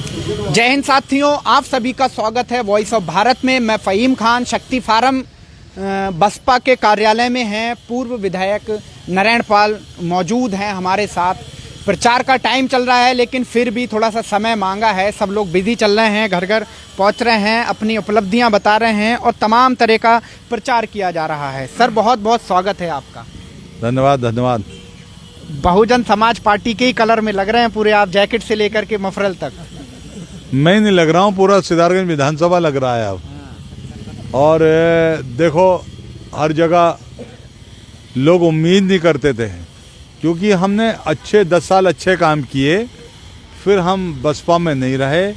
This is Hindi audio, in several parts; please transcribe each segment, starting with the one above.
जय हिंद साथियों, आप सभी का स्वागत है वॉइस ऑफ भारत में। मैं फ़हीम खान, शक्ति फार्म बसपा के कार्यालय में हैं। पूर्व विधायक नारायण पाल मौजूद हैं हमारे साथ। प्रचार का टाइम चल रहा है, लेकिन फिर भी थोड़ा सा समय मांगा है। सब लोग बिजी चल रहे हैं, घर घर पहुंच रहे हैं, अपनी उपलब्धियां बता रहे हैं और तमाम तरह का प्रचार किया जा रहा है। सर, बहुत बहुत स्वागत है आपका। धन्यवाद धन्यवाद। बहुजन समाज पार्टी के ही कलर में लग रहे हैं पूरे आप, जैकेट से लेकर के मफरल तक। मैं नहीं लग रहा हूँ, पूरा सिद्धार्थगंज विधानसभा लग रहा है अब। और देखो, हर जगह लोग उम्मीद नहीं करते थे, क्योंकि हमने 10 साल अच्छे काम किए, फिर हम बसपा में नहीं रहे।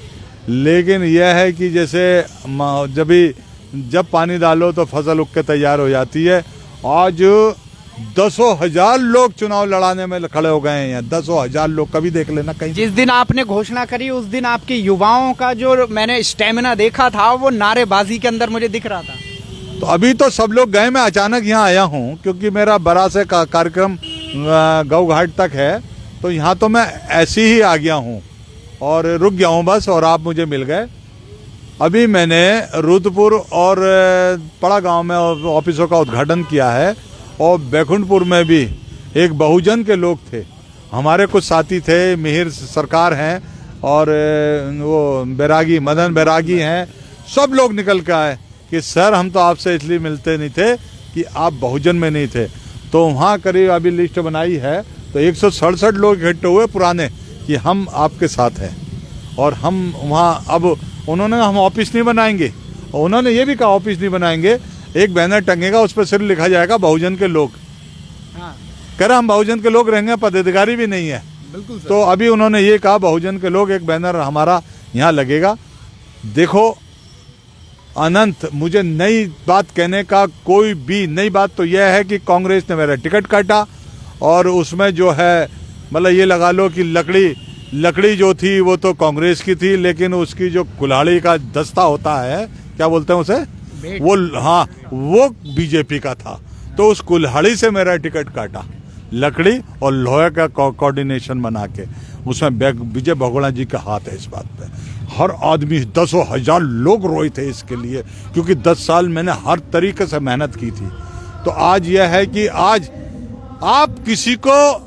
लेकिन यह है कि जैसे जब पानी डालो तो फसल उग के तैयार हो जाती है। आज 10,000 लोग चुनाव लड़ाने में खड़े हो गए हैं। 10,000 लोग, कभी देख लेना कहीं। जिस दिन आपने घोषणा करी उस दिन आपके युवाओं का जो मैंने स्टेमिना देखा था, वो नारेबाजी के अंदर मुझे दिख रहा था। तो अभी तो सब लोग गए, मैं अचानक यहाँ आया हूँ, क्योंकि मेरा बड़ा से कार्यक्रम गौ घाट तक है। तो यहाँ तो मैं ऐसे ही आ गया हूँ और रुक गया हूँ बस, और आप मुझे मिल गए। अभी मैंने रुद्रपुर और पड़ा गांव में ऑफिसों का उद्घाटन किया है, और बैकुंठपुर में भी एक बहुजन के लोग थे, हमारे कुछ साथी थे, मिहिर सरकार हैं और वो बैरागी, मदन बैरागी हैं। सब लोग निकल के आए कि सर, हम तो आपसे इसलिए मिलते नहीं थे कि आप बहुजन में नहीं थे। तो वहाँ करीब अभी लिस्ट बनाई है तो 167 लोग इकट्ठे हुए पुराने कि हम आपके साथ हैं। और हम वहाँ, अब उन्होंने हम ऑफिस नहीं बनाएंगे, और उन्होंने ये भी कहा ऑफिस नहीं बनाएंगे, एक बैनर टंगेगा, उस पर सिर्फ लिखा जाएगा बहुजन के लोग। हाँ। कह रहा हम बहुजन के लोग रहेंगे, पदाधिकारी भी नहीं है। बिल्कुल सर। तो अभी उन्होंने ये कहा बहुजन के लोग, एक बैनर हमारा यहाँ लगेगा। देखो अनंत, मुझे नई बात कहने का कोई भी नई बात तो यह है कि कांग्रेस ने मेरा टिकट काटा, और उसमें जो है मतलब ये लगा लो कि लकड़ी जो थी वो तो कांग्रेस की थी, लेकिन उसकी जो कुल्हाड़ी का दस्ता होता है, क्या बोलते हैं उसे, वो, हाँ, वो बीजेपी का था। तो उस कुल्हाड़ी से मेरा टिकट काटा, लकड़ी और लोहे का कोऑर्डिनेशन बना के। उसमें विजय बहुगुणा जी का हाथ है इस बात पे। हर आदमी, 10,000 लोग रोए थे इसके लिए, क्योंकि 10 साल मैंने हर तरीके से मेहनत की थी। तो आज यह है कि आज आप किसी को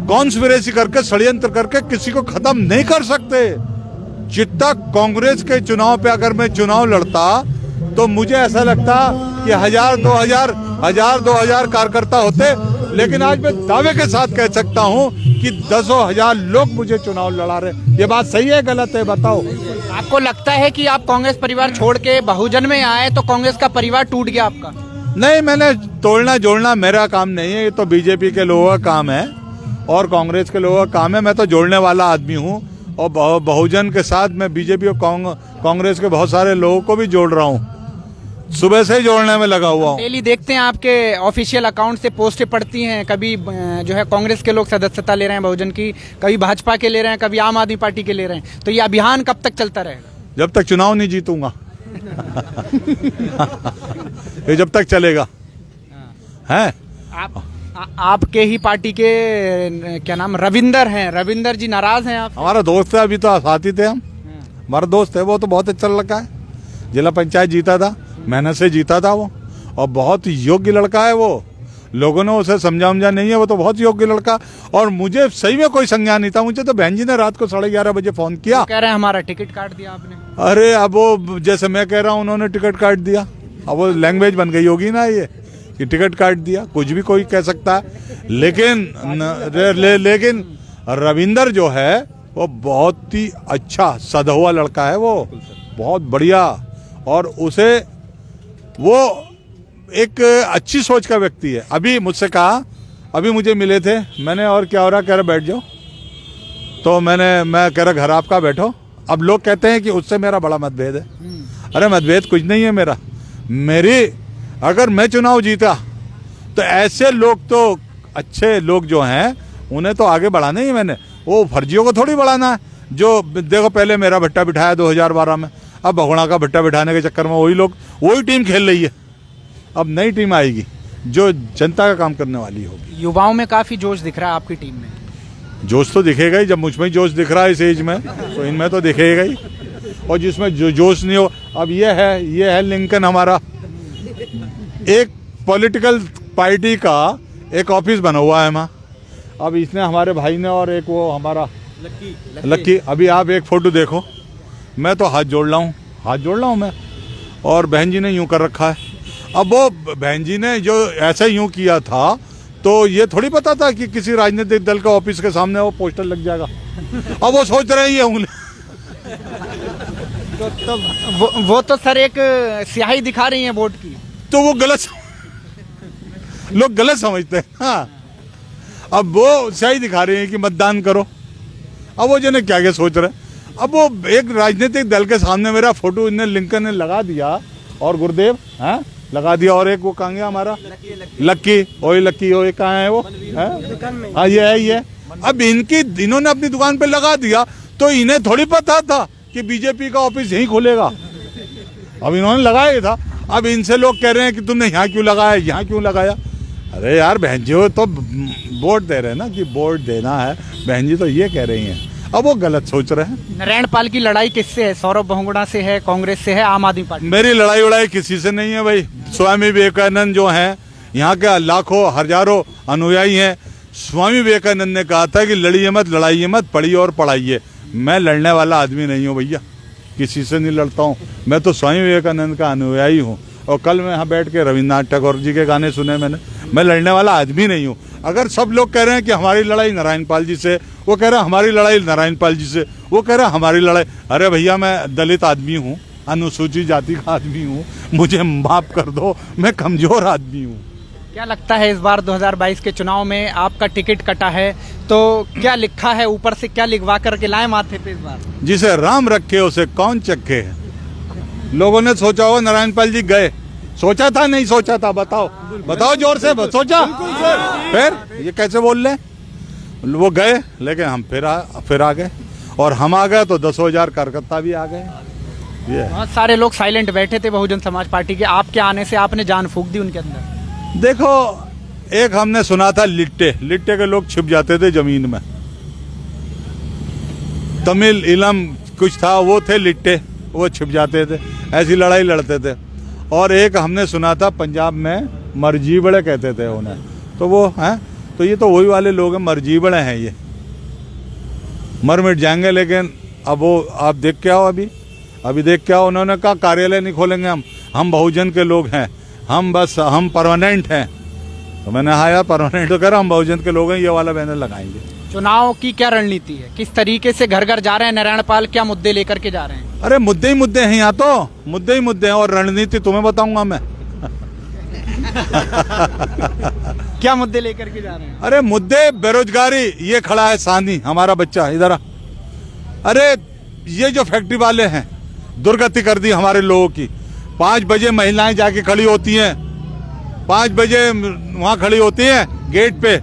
कॉन्स्पिरेसी करके, षड्यंत्र करके किसी को खत्म नहीं कर सकते। जितना कांग्रेस के चुनाव पे अगर मैं चुनाव लड़ता तो मुझे ऐसा लगता कि 1,000-2,000 कार्यकर्ता होते, लेकिन आज मैं दावे के साथ कह सकता हूं कि 10,000 लोग मुझे चुनाव लड़ा रहे। ये बात सही है गलत है, बताओ। आपको लगता है कि आप कांग्रेस परिवार छोड़ के बहुजन में आए तो कांग्रेस का परिवार टूट गया आपका? नहीं, मैंने तोड़ना जोड़ना मेरा काम नहीं है, ये तो बीजेपी के लोगों का काम है और कांग्रेस के लोगों का काम है। मैं तो जोड़ने वाला आदमी हूँ, और बहुजन के साथ मैं बीजेपी और कांग्रेस के बहुत सारे लोगों को भी जोड़ रहा हूँ। सुबह से ही जोड़ने में लगा हुआ हूँ। डेली देखते हैं आपके ऑफिशियल अकाउंट से पोस्टें पड़ती हैं, कभी जो है कांग्रेस के लोग सदस्यता ले रहे हैं बहुजन की, कभी भाजपा के ले रहे हैं, कभी आम आदमी पार्टी के ले रहे हैं। तो ये अभियान कब तक चलता रहेगा? जब तक चुनाव नहीं जीतूंगा। ये जब तक चलेगा है। आपके ही पार्टी के क्या नाम, रविंदर हैं, रविंदर जी नाराज हैं आप? हमारा दोस्त है, अभी तो साथी थे हम। हमारा दोस्त है, वो तो बहुत अच्छा लड़का है, जिला पंचायत जीता था, मेहनत से जीता था वो, और बहुत योग्य लड़का है वो। लोगों ने उसे समझा नहीं है, वो तो बहुत योग्य लड़का। और मुझे सही में कोई संज्ञान नहीं था। मुझे तो बहन जी ने रात को 11:30 बजे फोन किया, कह रहे हैं हमारा टिकट काट दिया आपने। अरे अब वो जैसे मैं कह रहा हूँ उन्होंने टिकट काट दिया, अब वो लैंग्वेज बन गई होगी ना ये कि टिकट काट दिया। कुछ भी कोई कह सकता है, लेकिन रविंदर जो है वो बहुत ही अच्छा सधा हुआ लड़का है, वो बहुत बढ़िया। और उसे वो एक अच्छी सोच का व्यक्ति है। अभी मुझसे कहा, अभी मुझे मिले थे, मैंने और क्या हो रहा, कह रहा बैठ जाओ। तो मैं कह रहा घर आपका, बैठो। अब लोग कहते हैं कि उससे मेरा बड़ा मतभेद है। अरे मतभेद कुछ नहीं है मेरी अगर मैं चुनाव जीता तो ऐसे लोग, तो अच्छे लोग जो हैं उन्हें तो आगे बढ़ाना ही है मैंने, वो फर्जियों को थोड़ी बढ़ाना है। जो देखो, पहले मेरा भट्टा बिठाया 2012 में, अब बहुगुणा का भट्टा बिठाने के चक्कर में वही टीम खेल रही है। अब नई टीम आएगी जो जनता का काम करने वाली होगी। युवाओं में काफी जोश दिख रहा है आपकी टीम में। जोश तो दिखेगा ही, जब मुझ में जोश दिख रहा है इस एज में तो इनमें तो दिखेगा ही। और जिसमें जो जोश नहीं हो, अब ये है लिंकन हमारा, एक पॉलिटिकल पार्टी का एक ऑफिस बना हुआ है वहाँ। अब इसने हमारे भाई ने और एक वो हमारा लक्की, अभी आप एक फोटो देखो, मैं तो हाथ जोड़ रहा हूँ मैं, और बहन जी ने यूं कर रखा है। अब वो बहन जी ने जो ऐसा यूं किया था तो ये थोड़ी पता था कि किसी राजनीतिक दल के ऑफिस के सामने वो पोस्टर लग जाएगा। अब वो सोच रहे हैं उंगली तो वो तो सर एक स्याही दिखा रही है वोट की, तो वो लोग गलत समझते हैं। हाँ, अब वो स्याही दिखा रहे हैं कि मतदान करो। अब वो जने क्या क्या सोच रहे हैं। अब वो एक राजनीतिक दल के सामने मेरा फोटो इन्हें लिंकन ने लगा दिया, और गुरुदेव लगा दिया, और एक वो कहाँ गया हमारा लक्की, ओए कहाँ है वो, हाँ ये है। अब इन्होंने अपनी दुकान पे लगा दिया तो इन्हें थोड़ी पता था कि बीजेपी का ऑफिस यहीं खुलेगा। अब इन्होंने लगाया था, अब इनसे लोग कह रहे हैं कि तुमने यहाँ क्यों लगाया, यहाँ क्यों लगाया। अरे यार बहन जी, वो तो वोट दे रहे हैं ना, कि वोट देना है, बहन जी तो ये कह रही हैं। अब वो गलत सोच रहे हैं। नारायण पाल की लड़ाई किससे है? सौरभ बहुगुणा से है, कांग्रेस से है, आम आदमी पार्टी? मेरी लड़ाई उड़ाई किसी से नहीं है भाई। स्वामी विवेकानंद जो हैं, यहाँ के लाखों हजारों अनुयायी हैं। स्वामी विवेकानंद ने कहा था कि लड़िए मत, लड़ाइए मत, पढ़िए और पढ़ाइए। मैं लड़ने वाला आदमी नहीं हूँ भैया, किसी से नहीं लड़ता हूँ। मैं तो स्वामी विवेकानंद का अनुयायी हूँ। और कल मैं यहाँ बैठ के रविन्द्रनाथ टैगोर जी के गाने सुने मैंने। मैं लड़ने वाला आदमी नहीं हूँ। अगर सब लोग कह रहे हैं कि हमारी लड़ाई नारायण पाल जी से, वो कह रहे हैं हमारी लड़ाई नारायण पाल जी से, वो कह रहे हैं हमारी लड़ाई, अरे भैया मैं दलित आदमी हूँ, अनुसूचित जाति का आदमी हूँ, मुझे माफ कर दो, मैं कमजोर आदमी हूँ। क्या लगता है इस बार 2022 के चुनाव में आपका टिकट कटा है तो क्या लिखा है ऊपर से, क्या लिखवा करके लाए माथे पे इस बार? जिसे राम रखे उसे कौन चखे। लोगों ने सोचा होगा नारायण पाल जी गए, सोचा था नहीं सोचा था, बताओ जोर से, सोचा? फिर ये कैसे बोल रहे? वो गए, लेकिन हम फिर आ गए, और हम आ गए तो 10,000 कार्यकर्ता भी आ गए। बहुत सारे लोग साइलेंट बैठे थे बहुजन समाज पार्टी के, आपके आने से आपने जान फूंक दी उनके अंदर। देखो, एक हमने सुना था लिट्टे के लोग छिप जाते थे जमीन में, तमिल इलम कुछ था, वो थे लिट्टे, वो छिप जाते थे, ऐसी लड़ाई लड़ते थे। और एक हमने सुना था पंजाब में मरजीबड़े कहते थे उन्हें, तो वो हैं, तो ये तो वही वाले लोग हैं, मरजीबड़े हैं, ये मर मिट जाएंगे। लेकिन अब वो आप देख के आओ, अभी देख के आओ, उन्होंने कहा कार्यालय नहीं खोलेंगे हम बहुजन के लोग हैं, हम परमानेंट हैं। तो मैंने हाँ यार परमानेंट तो कह रहा, हम बहुजन के लोग हैं, ये वाला बैनर लगाएंगे। चुनाव की क्या रणनीति है, किस तरीके से घर घर जा रहे हैं नारायण पाल, क्या मुद्दे लेकर के जा रहे हैं? अरे मुद्दे ही मुद्दे हैं यहाँ तो, मुद्दे ही मुद्दे हैं, और रणनीति तुम्हें बताऊंगा मैं। क्या मुद्दे लेकर के जा रहे हैं? अरे मुद्दे बेरोजगारी, ये खड़ा है सानी हमारा बच्चा इधर। अरे ये जो फैक्ट्री वाले हैं, दुर्गति कर दी हमारे लोगों की। 5 बजे महिलाएं जाके खड़ी होती हैं, 5 बजे वहां खड़ी होती हैं गेट पे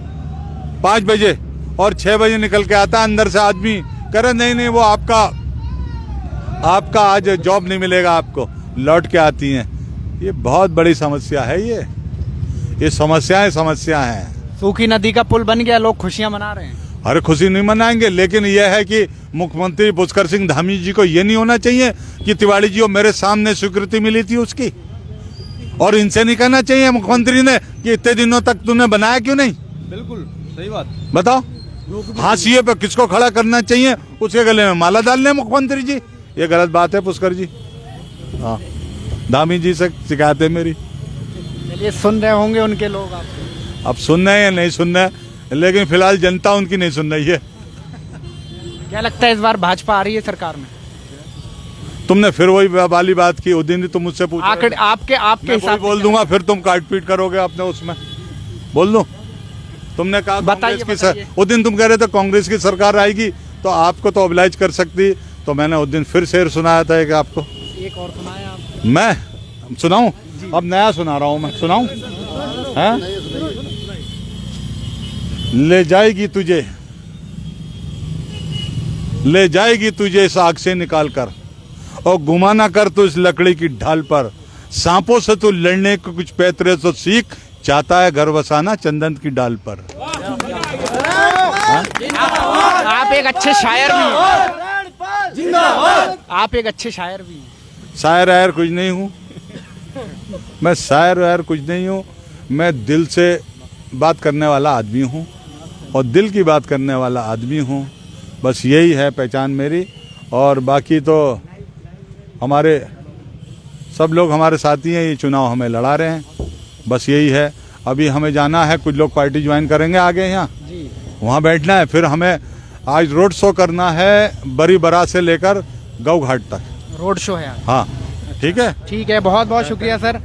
5 बजे, और 6 बजे निकल के आता है अंदर से आदमी, कह रहे नहीं वो आपका आज जॉब नहीं मिलेगा आपको, लौट के आती हैं। ये बहुत बड़ी समस्या है, ये समस्या है। सूखी नदी का पुल बन गया, लोग खुशियां मना रहे हैं। अरे खुशी नहीं मनाएंगे, लेकिन यह है कि मुख्यमंत्री पुष्कर सिंह धामी जी को ये नहीं होना चाहिए कि तिवारी जी को मेरे सामने स्वीकृति मिली थी उसकी, और इनसे नहीं कहना चाहिए मुख्यमंत्री ने कि इतने दिनों तक तूने बनाया क्यों नहीं। बिल्कुल सही बात बताओ, हाशिए पे किसको खड़ा करना चाहिए, उसके गले में माला डालने मुख्यमंत्री जी, ये गलत बात है पुष्कर जी। हाँ, धामी जी से शिकायत है मेरी। चलिए, सुन रहे होंगे उनके लोग आपको। अब सुन रहे हैं या नहीं सुन रहे, लेकिन फिलहाल जनता उनकी नहीं सुन रही है। क्या लगता है इस बार भाजपा आ रही है सरकार में? तुमने फिर वही वाली बात की, उस दिन तुम मुझसे पूछ आपके हिसाब बोल दूंगा, फिर तुम काट पीट करोगे अपने उसमें। बोल दूं? तुमने कहा बताइए। उस दिन तुम कह रहे थे कांग्रेस की सरकार आएगी तो आपको तो ऑब्लाइज कर सकती, तो मैंने उस दिन फिर शेर सुनाया था कि आपको एक और सुनाया आप। मैं सुनाऊं? अब नया सुना रहा हूं मैं, सुनाऊं? हैं? ले जाएगी तुझे इस आग से निकाल कर, और गुमाना कर तू इस लकड़ी की ढाल पर, सांपों से तू लड़ने को कुछ पैतरे तो सीख, चाहता है घर बसाना चंदन की डाल पर। आप एक अच्छे शायर भी हैं। आप एक अच्छे शायर भी हैं। शायर वायर कुछ नहीं हूँ, मैं शायर वायर कुछ नहीं हूँ। मैं दिल से बात करने वाला आदमी हूँ और दिल की बात करने वाला आदमी हूँ। बस यही है पहचान मेरी। और बाकी तो हमारे सब लोग हमारे साथी हैं, ये चुनाव हमें लड़ा रहे हैं। बस यही है। अभी हमें जाना है, कुछ लोग पार्टी ज्वाइन करेंगे आगे यहाँ, वहाँ बैठना है। फिर हमें आज रोड शो करना है बड़ी बरा से लेकर गौ घाट तक। रोड शो है आज। हाँ ठीक है, ठीक है, बहुत बहुत शुक्रिया सर।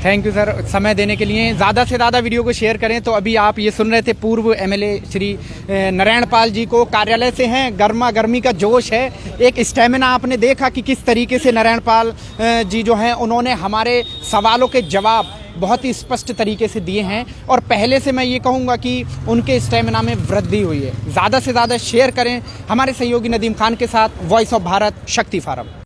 थैंक यू सर समय देने के लिए। ज़्यादा से ज़्यादा वीडियो को शेयर करें। तो अभी आप ये सुन रहे थे पूर्व एमएलए श्री नारायण पाल जी को, कार्यालय से हैं, गर्मा गर्मी का जोश है, एक स्टेमिना आपने देखा कि किस तरीके से नारायण पाल जी जो हैं उन्होंने हमारे सवालों के जवाब बहुत ही स्पष्ट तरीके से दिए हैं। और पहले से मैं ये कहूँगा कि उनके स्टेमिना में वृद्धि हुई है। ज़्यादा से ज़्यादा शेयर करें। हमारे सहयोगी नदीम खान के साथ वॉइस ऑफ भारत, शक्ति फारम।